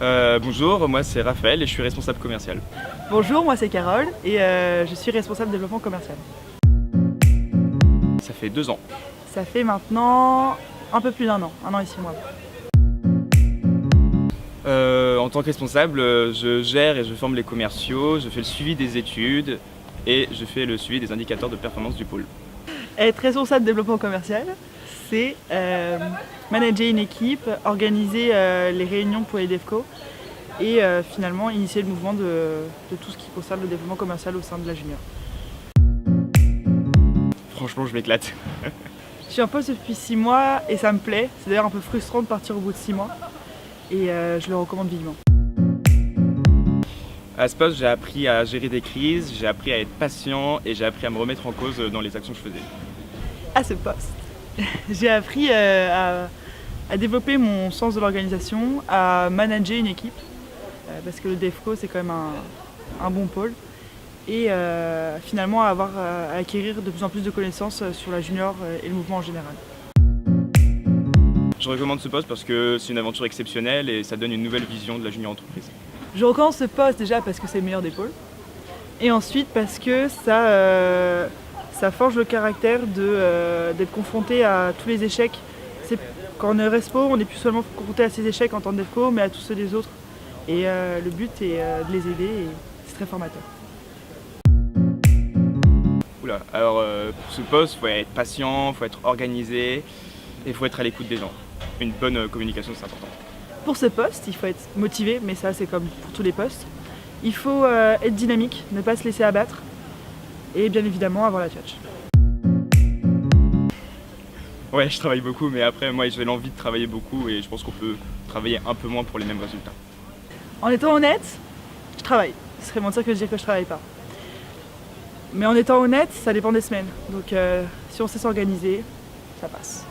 Bonjour, moi c'est Raphaël et je suis responsable commercial. Bonjour, moi c'est Carole et je suis responsable développement commercial. Ça fait 2 ans. Ça fait maintenant un peu plus d'1 an, 1 an et 6 mois. En tant que responsable, je gère et je forme les commerciaux, je fais le suivi des études et je fais le suivi des indicateurs de performance du pôle. Être responsable développement commercial, c'est manager une équipe, organiser les réunions pour les DevCo et finalement initier le mouvement de tout ce qui concerne le développement commercial au sein de la Junior. Franchement, je m'éclate. Je suis en poste depuis 6 mois et ça me plaît. C'est d'ailleurs un peu frustrant de partir au bout de 6 mois et je le recommande vivement. À ce poste, j'ai appris à gérer des crises, j'ai appris à être patient et j'ai appris à me remettre en cause dans les actions que je faisais. À ce poste, j'ai appris à développer mon sens de l'organisation, à manager une équipe, parce que le DevCo c'est quand même un bon pôle, et finalement à acquérir de plus en plus de connaissances sur la junior et le mouvement en général. Je recommande ce poste parce que c'est une aventure exceptionnelle et ça donne une nouvelle vision de la junior entreprise. Je recommande ce poste déjà parce que c'est le meilleur des pôles, et ensuite parce que ça forge le caractère d'être confronté à tous les échecs. Quand on est respo, on n'est plus seulement confronté à ces échecs en tant que DevCo, mais à tous ceux des autres. Et le but est de les aider et c'est très formateur. Oula, alors pour ce poste, il faut être patient, il faut être organisé et il faut être à l'écoute des gens. Une bonne communication, c'est important. Pour ce poste, il faut être motivé, mais ça c'est comme pour tous les postes. Il faut être dynamique, ne pas se laisser abattre et bien évidemment avoir la tchatch. Ouais, je travaille beaucoup, mais après, moi, j'ai l'envie de travailler beaucoup et je pense qu'on peut travailler un peu moins pour les mêmes résultats. En étant honnête, je travaille. Ce serait mentir que de dire que je travaille pas. Mais en étant honnête, ça dépend des semaines. Donc si on sait s'organiser, ça passe.